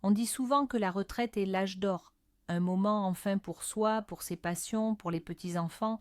On dit souvent que la retraite est l'âge d'or, un moment enfin pour soi, pour ses passions, pour les petits-enfants,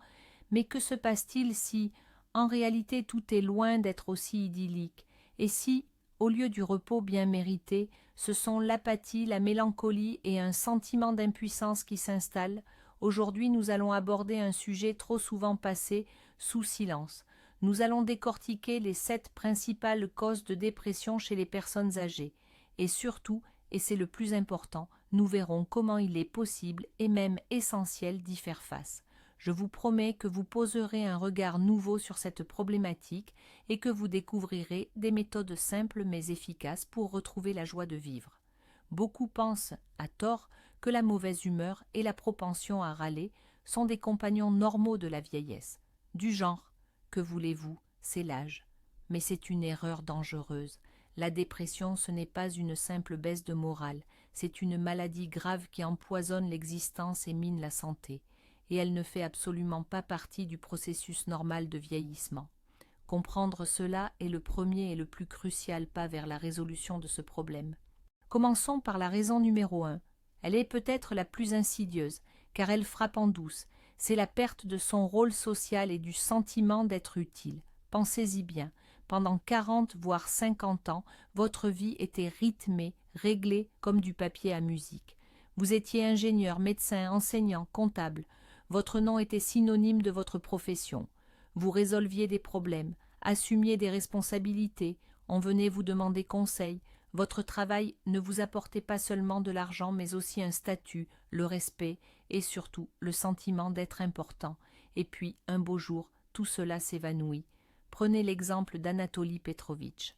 mais que se passe-t-il si, en réalité, tout est loin d'être aussi idyllique, et si, au lieu du repos bien mérité, ce sont l'apathie, la mélancolie et un sentiment d'impuissance qui s'installent? Aujourd'hui, nous allons aborder un sujet trop souvent passé sous silence. Nous allons décortiquer les 7 principales causes de dépression chez les personnes âgées. Et surtout, et c'est le plus important, nous verrons comment il est possible et même essentiel d'y faire face. Je vous promets que vous poserez un regard nouveau sur cette problématique et que vous découvrirez des méthodes simples mais efficaces pour retrouver la joie de vivre. Beaucoup pensent, à tort, que la mauvaise humeur et la propension à râler sont des compagnons normaux de la vieillesse. Du genre, que voulez-vous, c'est l'âge. Mais c'est une erreur dangereuse. La dépression, ce n'est pas une simple baisse de morale, c'est une maladie grave qui empoisonne l'existence et mine la santé. Et elle ne fait absolument pas partie du processus normal de vieillissement. Comprendre cela est le premier et le plus crucial pas vers la résolution de ce problème. Commençons par la raison numéro 1. Elle est peut-être la plus insidieuse, car elle frappe en douce. C'est la perte de son rôle social et du sentiment d'être utile. Pensez-y bien. Pendant 40 voire 50 ans, votre vie était rythmée, réglée comme du papier à musique. Vous étiez ingénieur, médecin, enseignant, comptable. Votre nom était synonyme de votre profession. Vous résolviez des problèmes, assumiez des responsabilités, on venait vous demander conseil. Votre travail ne vous apportait pas seulement de l'argent, mais aussi un statut, le respect et surtout le sentiment d'être important. Et puis, un beau jour, tout cela s'évanouit. Prenez l'exemple d'Anatoly Petrovitch.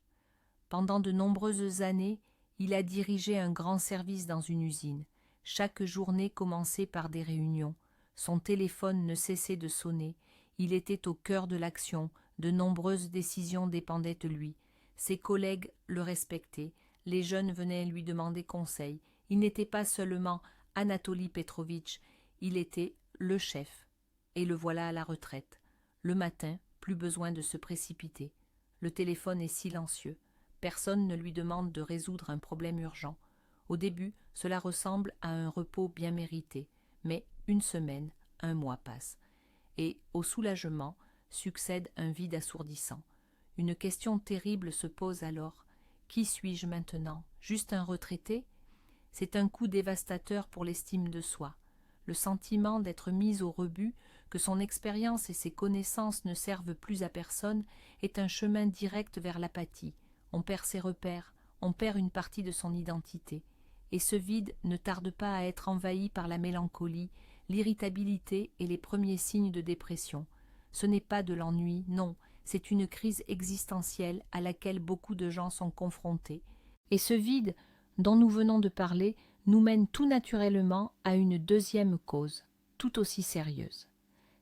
Pendant de nombreuses années, il a dirigé un grand service dans une usine. Chaque journée commençait par des réunions. Son téléphone ne cessait de sonner. Il était au cœur de l'action. De nombreuses décisions dépendaient de lui. Ses collègues le respectaient. Les jeunes venaient lui demander conseil. Il n'était pas seulement Anatoly Petrovitch, il était le chef. Et le voilà à la retraite. Le matin, plus besoin de se précipiter. Le téléphone est silencieux. Personne ne lui demande de résoudre un problème urgent. Au début, cela ressemble à un repos bien mérité, mais une semaine, un mois passent. Et au soulagement succède un vide assourdissant. Une question terrible se pose alors. Qui suis-je maintenant? Juste un retraité? C'est un coup dévastateur pour l'estime de soi. Le sentiment d'être mis au rebut, que son expérience et ses connaissances ne servent plus à personne, est un chemin direct vers l'apathie. On perd ses repères, on perd une partie de son identité. Et ce vide ne tarde pas à être envahi par la mélancolie, l'irritabilité et les premiers signes de dépression. Ce n'est pas de l'ennui, non, c'est une crise existentielle à laquelle beaucoup de gens sont confrontés. Et ce vide dont nous venons de parler nous mène tout naturellement à une deuxième cause, tout aussi sérieuse.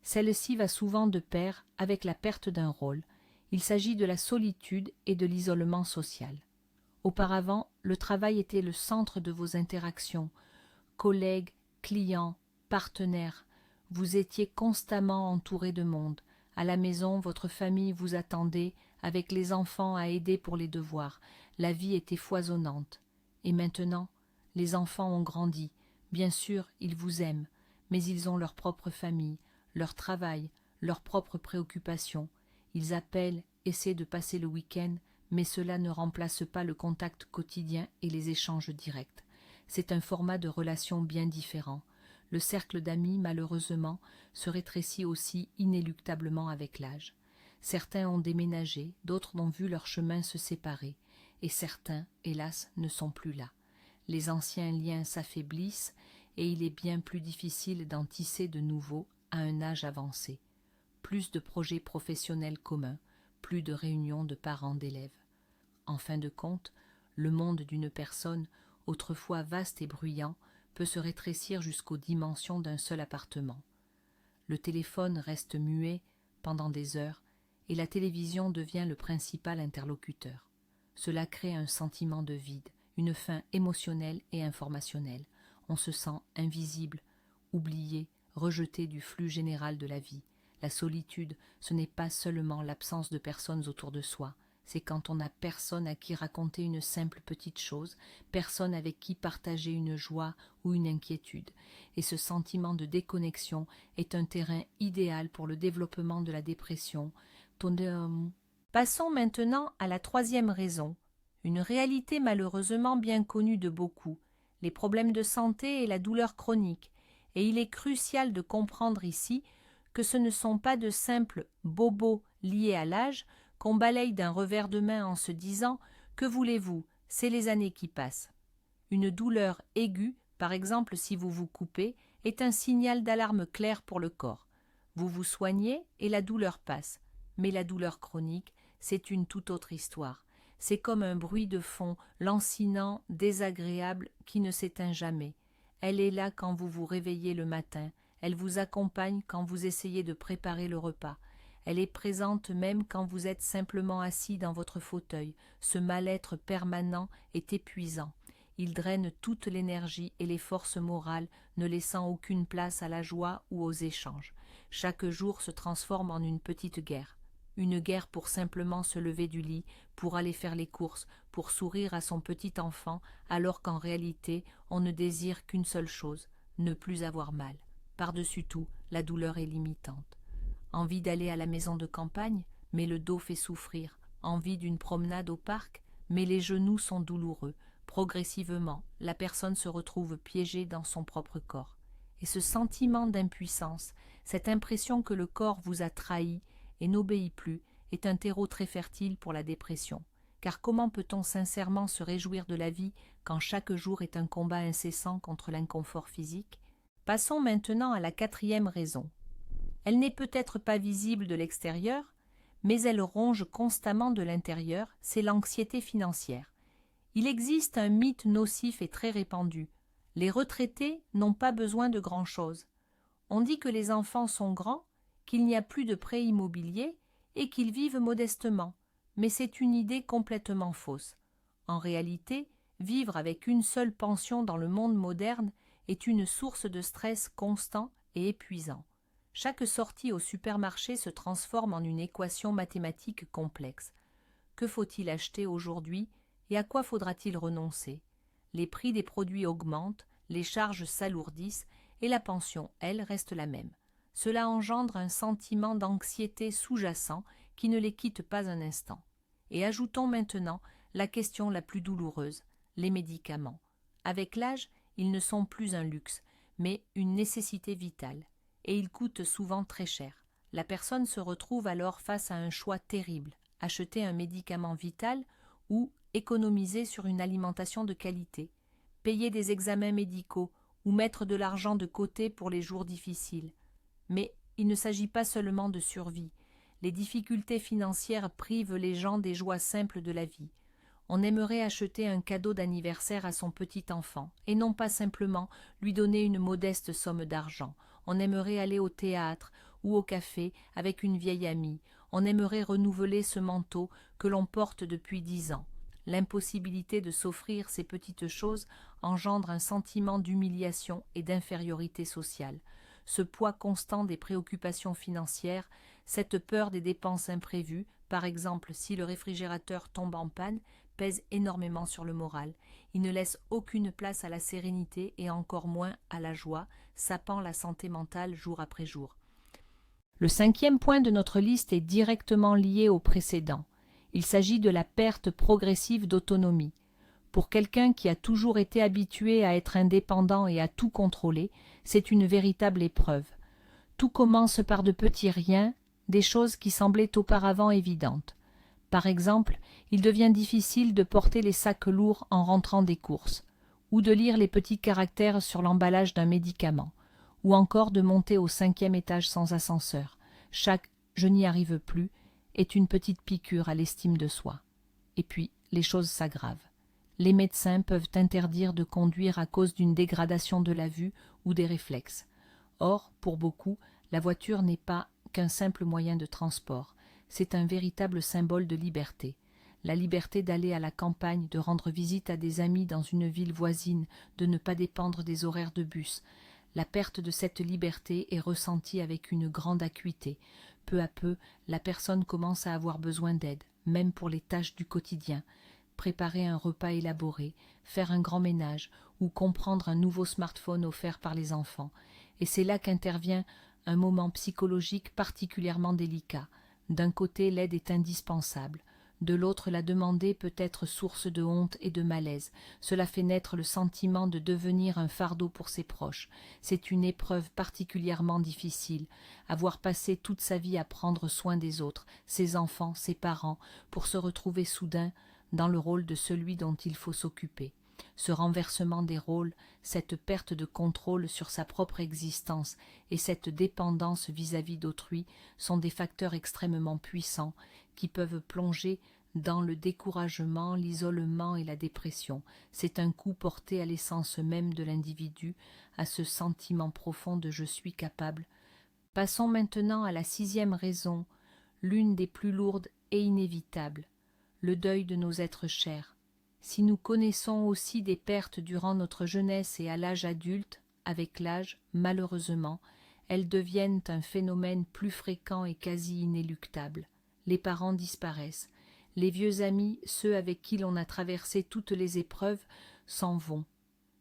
Celle-ci va souvent de pair avec la perte d'un rôle. Il s'agit de la solitude et de l'isolement social. Auparavant, le travail était le centre de vos interactions. Collègues, clients, partenaires, vous étiez constamment entouré de monde. À la maison, votre famille vous attendait, avec les enfants à aider pour les devoirs. La vie était foisonnante. Et maintenant, les enfants ont grandi. Bien sûr, ils vous aiment, mais ils ont leur propre famille, leur travail, leurs propres préoccupations. Ils appellent, essaient de passer le week-end, mais cela ne remplace pas le contact quotidien et les échanges directs. C'est un format de relation bien différent. Le cercle d'amis, malheureusement, se rétrécit aussi inéluctablement avec l'âge. Certains ont déménagé, d'autres ont vu leur chemin se séparer, et certains, hélas, ne sont plus là. Les anciens liens s'affaiblissent, et il est bien plus difficile d'en tisser de nouveaux à un âge avancé. Plus de projets professionnels communs, plus de réunions de parents d'élèves. En fin de compte, le monde d'une personne, autrefois vaste et bruyant, peut se rétrécir jusqu'aux dimensions d'un seul appartement. Le téléphone reste muet pendant des heures et la télévision devient le principal interlocuteur. Cela crée un sentiment de vide, une faim émotionnelle et informationnelle. On se sent invisible, oublié, rejeté du flux général de la vie. La solitude, ce n'est pas seulement l'absence de personnes autour de soi, c'est quand on n'a personne à qui raconter une simple petite chose, personne avec qui partager une joie ou une inquiétude. Et ce sentiment de déconnexion est un terrain idéal pour le développement de la dépression. Passons maintenant à la troisième raison, une réalité malheureusement bien connue de beaucoup, les problèmes de santé et la douleur chronique, et il est crucial de comprendre ici que ce ne sont pas de simples bobos liés à l'âge qu'on balaye d'un revers de main en se disant « Que voulez-vous, c'est les années qui passent ». Une douleur aiguë, par exemple si vous vous coupez, est un signal d'alarme clair pour le corps. Vous vous soignez et la douleur passe. Mais la douleur chronique, c'est une toute autre histoire. C'est comme un bruit de fond, lancinant, désagréable, qui ne s'éteint jamais. Elle est là quand vous vous réveillez le matin, elle vous accompagne quand vous essayez de préparer le repas. Elle est présente même quand vous êtes simplement assis dans votre fauteuil. Ce mal-être permanent est épuisant. Il draine toute l'énergie et les forces morales, ne laissant aucune place à la joie ou aux échanges. Chaque jour se transforme en une petite guerre. Une guerre pour simplement se lever du lit, pour aller faire les courses, pour sourire à son petit enfant, alors qu'en réalité, on ne désire qu'une seule chose, ne plus avoir mal. Par-dessus tout, la douleur est limitante. Envie d'aller à la maison de campagne, mais le dos fait souffrir. Envie d'une promenade au parc, mais les genoux sont douloureux. Progressivement, la personne se retrouve piégée dans son propre corps. Et ce sentiment d'impuissance, cette impression que le corps vous a trahi et n'obéit plus, est un terreau très fertile pour la dépression. Car comment peut-on sincèrement se réjouir de la vie quand chaque jour est un combat incessant contre l'inconfort physique? Passons maintenant à la quatrième raison. Elle n'est peut-être pas visible de l'extérieur, mais elle ronge constamment de l'intérieur, c'est l'anxiété financière. Il existe un mythe nocif et très répandu. Les retraités n'ont pas besoin de grand-chose. On dit que les enfants sont grands, qu'il n'y a plus de prêts immobiliers et qu'ils vivent modestement, mais c'est une idée complètement fausse. En réalité, vivre avec une seule pension dans le monde moderne est une source de stress constant et épuisant. Chaque sortie au supermarché se transforme en une équation mathématique complexe. Que faut-il acheter aujourd'hui et à quoi faudra-t-il renoncer? Les prix des produits augmentent, les charges s'alourdissent et la pension, elle, reste la même. Cela engendre un sentiment d'anxiété sous-jacent qui ne les quitte pas un instant. Et ajoutons maintenant la question la plus douloureuse, les médicaments. Avec l'âge, ils ne sont plus un luxe, mais une nécessité vitale. Et ils coûtent souvent très cher. La personne se retrouve alors face à un choix terrible, acheter un médicament vital ou économiser sur une alimentation de qualité, payer des examens médicaux ou mettre de l'argent de côté pour les jours difficiles. Mais il ne s'agit pas seulement de survie. Les difficultés financières privent les gens des joies simples de la vie. On aimerait acheter un cadeau d'anniversaire à son petit enfant, et non pas simplement lui donner une modeste somme d'argent. On aimerait aller au théâtre ou au café avec une vieille amie. On aimerait renouveler ce manteau que l'on porte depuis 10 ans. L'impossibilité de s'offrir ces petites choses engendre un sentiment d'humiliation et d'infériorité sociale. Ce poids constant des préoccupations financières, cette peur des dépenses imprévues, par exemple si le réfrigérateur tombe en panne, pèse énormément sur le moral. Il ne laisse aucune place à la sérénité et encore moins à la joie, sapant la santé mentale jour après jour. Le cinquième point de notre liste est directement lié au précédent. Il s'agit de la perte progressive d'autonomie. Pour quelqu'un qui a toujours été habitué à être indépendant et à tout contrôler, c'est une véritable épreuve. Tout commence par de petits riens, des choses qui semblaient auparavant évidentes. Par exemple, il devient difficile de porter les sacs lourds en rentrant des courses, ou de lire les petits caractères sur l'emballage d'un médicament, ou encore de monter au 5e étage sans ascenseur. Chaque « je n'y arrive plus » est une petite piqûre à l'estime de soi. Et puis, les choses s'aggravent. Les médecins peuvent interdire de conduire à cause d'une dégradation de la vue ou des réflexes. Or, pour beaucoup, la voiture n'est pas qu'un simple moyen de transport. C'est un véritable symbole de liberté. La liberté d'aller à la campagne, de rendre visite à des amis dans une ville voisine, de ne pas dépendre des horaires de bus. La perte de cette liberté est ressentie avec une grande acuité. Peu à peu, la personne commence à avoir besoin d'aide, même pour les tâches du quotidien, préparer un repas élaboré, faire un grand ménage ou comprendre un nouveau smartphone offert par les enfants. Et c'est là qu'intervient un moment psychologique particulièrement délicat. D'un côté, l'aide est indispensable. De l'autre, la demander peut être source de honte et de malaise. Cela fait naître le sentiment de devenir un fardeau pour ses proches. C'est une épreuve particulièrement difficile. Avoir passé toute sa vie à prendre soin des autres, ses enfants, ses parents, pour se retrouver soudain dans le rôle de celui dont il faut s'occuper. Ce renversement des rôles, cette perte de contrôle sur sa propre existence et cette dépendance vis-à-vis d'autrui sont des facteurs extrêmement puissants qui peuvent plonger dans le découragement, l'isolement et la dépression. C'est un coup porté à l'essence même de l'individu, à ce sentiment profond de « je suis capable ». Passons maintenant à la 6e raison, l'une des plus lourdes et inévitables, le deuil de nos êtres chers. Si nous connaissons aussi des pertes durant notre jeunesse et à l'âge adulte, avec l'âge, malheureusement, elles deviennent un phénomène plus fréquent et quasi inéluctable. Les parents disparaissent. Les vieux amis, ceux avec qui l'on a traversé toutes les épreuves, s'en vont.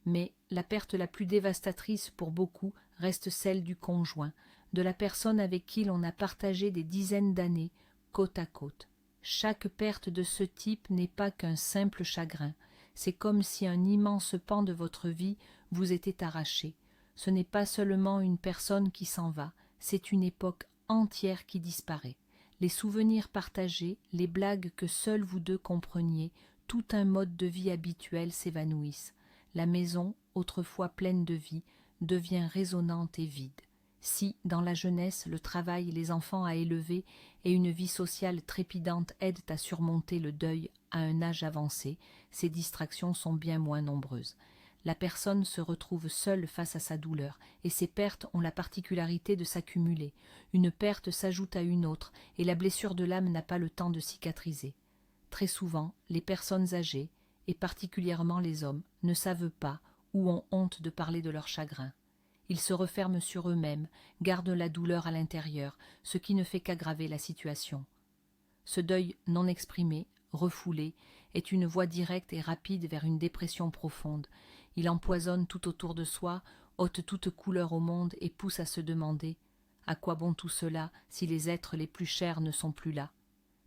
Mais la perte la plus dévastatrice pour beaucoup reste celle du conjoint, de la personne avec qui l'on a partagé des dizaines d'années, côte à côte. Chaque perte de ce type n'est pas qu'un simple chagrin. C'est comme si un immense pan de votre vie vous était arraché. Ce n'est pas seulement une personne qui s'en va, c'est une époque entière qui disparaît. Les souvenirs partagés, les blagues que seuls vous deux compreniez, tout un mode de vie habituel s'évanouissent. La maison, autrefois pleine de vie, devient résonnante et vide. Si, dans la jeunesse, le travail, les enfants à élever et une vie sociale trépidante aident à surmonter le deuil à un âge avancé, ces distractions sont bien moins nombreuses. La personne se retrouve seule face à sa douleur, et ces pertes ont la particularité de s'accumuler. Une perte s'ajoute à une autre, et la blessure de l'âme n'a pas le temps de cicatriser. Très souvent, les personnes âgées, et particulièrement les hommes, ne savent pas ou ont honte de parler de leur chagrin. Ils se referment sur eux-mêmes, gardent la douleur à l'intérieur, ce qui ne fait qu'aggraver la situation. Ce deuil non exprimé, refoulé, est une voie directe et rapide vers une dépression profonde. Il empoisonne tout autour de soi, ôte toute couleur au monde et pousse à se demander « À quoi bon tout cela si les êtres les plus chers ne sont plus là ?»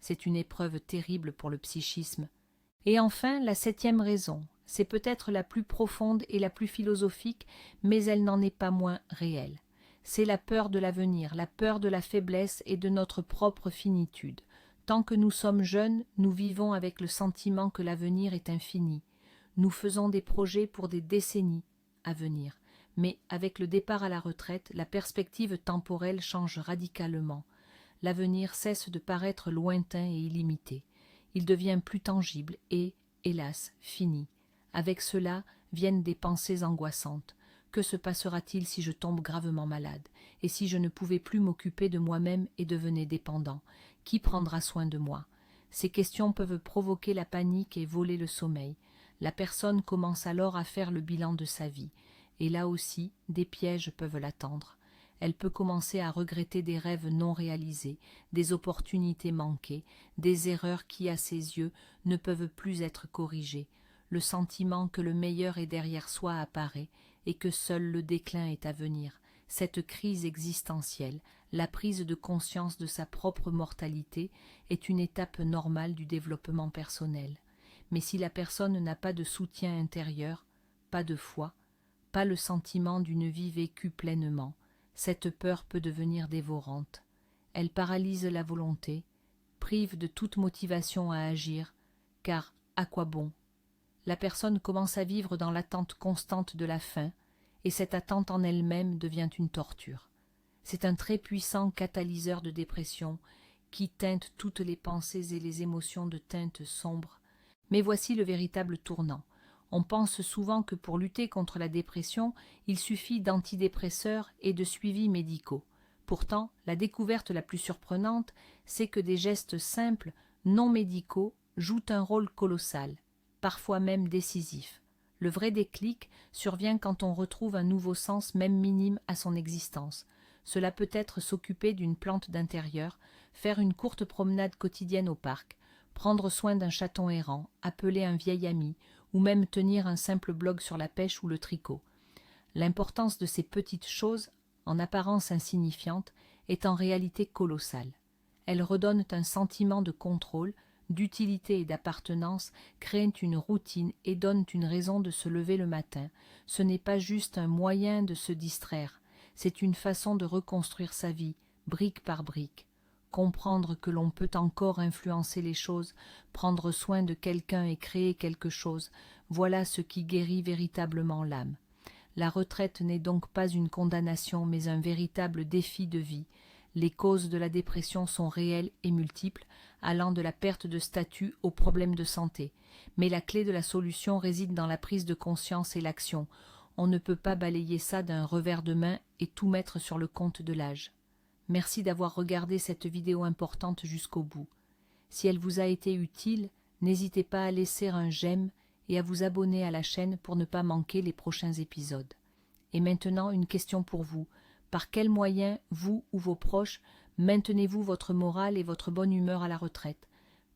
C'est une épreuve terrible pour le psychisme. Et enfin, la 7e raison, c'est peut-être la plus profonde et la plus philosophique, mais elle n'en est pas moins réelle. C'est la peur de l'avenir, la peur de la faiblesse et de notre propre finitude. Tant que nous sommes jeunes, nous vivons avec le sentiment que l'avenir est infini. Nous faisons des projets pour des décennies à venir. Mais avec le départ à la retraite, la perspective temporelle change radicalement. L'avenir cesse de paraître lointain et illimité. Il devient plus tangible et, hélas, fini. Avec cela viennent des pensées angoissantes. Que se passera-t-il si je tombe gravement malade? Et si je ne pouvais plus m'occuper de moi-même et devenais dépendant? Qui prendra soin de moi? Ces questions peuvent provoquer la panique et voler le sommeil. La personne commence alors à faire le bilan de sa vie. Et là aussi, des pièges peuvent l'attendre. Elle peut commencer à regretter des rêves non réalisés, des opportunités manquées, des erreurs qui, à ses yeux, ne peuvent plus être corrigées. Le sentiment que le meilleur est derrière soi apparaît et que seul le déclin est à venir. Cette crise existentielle, la prise de conscience de sa propre mortalité, est une étape normale du développement personnel. Mais si la personne n'a pas de soutien intérieur, pas de foi, pas le sentiment d'une vie vécue pleinement, cette peur peut devenir dévorante. Elle paralyse la volonté, prive de toute motivation à agir, car à quoi bon? La personne commence à vivre dans l'attente constante de la fin, et cette attente en elle-même devient une torture. C'est un très puissant catalyseur de dépression qui teinte toutes les pensées et les émotions de teintes sombres. Mais voici le véritable tournant. On pense souvent que pour lutter contre la dépression, il suffit d'antidépresseurs et de suivis médicaux. Pourtant, la découverte la plus surprenante, c'est que des gestes simples, non médicaux, jouent un rôle colossal, parfois même décisif. Le vrai déclic survient quand on retrouve un nouveau sens même minime à son existence. Cela peut être s'occuper d'une plante d'intérieur, faire une courte promenade quotidienne au parc, prendre soin d'un chaton errant, appeler un vieil ami, ou même tenir un simple blog sur la pêche ou le tricot. L'importance de ces petites choses, en apparence insignifiantes, est en réalité colossale. Elles redonnent un sentiment de contrôle, d'utilité et d'appartenance, créent une routine et donnent une raison de se lever le matin. Ce n'est pas juste un moyen de se distraire, c'est une façon de reconstruire sa vie, brique par brique. Comprendre que l'on peut encore influencer les choses, prendre soin de quelqu'un et créer quelque chose, voilà ce qui guérit véritablement l'âme. La retraite n'est donc pas une condamnation, mais un véritable défi de vie. Les causes de la dépression sont réelles et multiples, allant de la perte de statut aux problèmes de santé. Mais la clé de la solution réside dans la prise de conscience et l'action. On ne peut pas balayer ça d'un revers de main et tout mettre sur le compte de l'âge. Merci d'avoir regardé cette vidéo importante jusqu'au bout. Si elle vous a été utile, n'hésitez pas à laisser un j'aime et à vous abonner à la chaîne pour ne pas manquer les prochains épisodes. Et maintenant, une question pour vous. Par quels moyens, vous ou vos proches, maintenez-vous votre morale et votre bonne humeur à la retraite?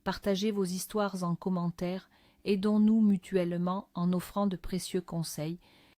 Partagez vos histoires en commentaire, aidons-nous mutuellement en offrant de précieux conseils.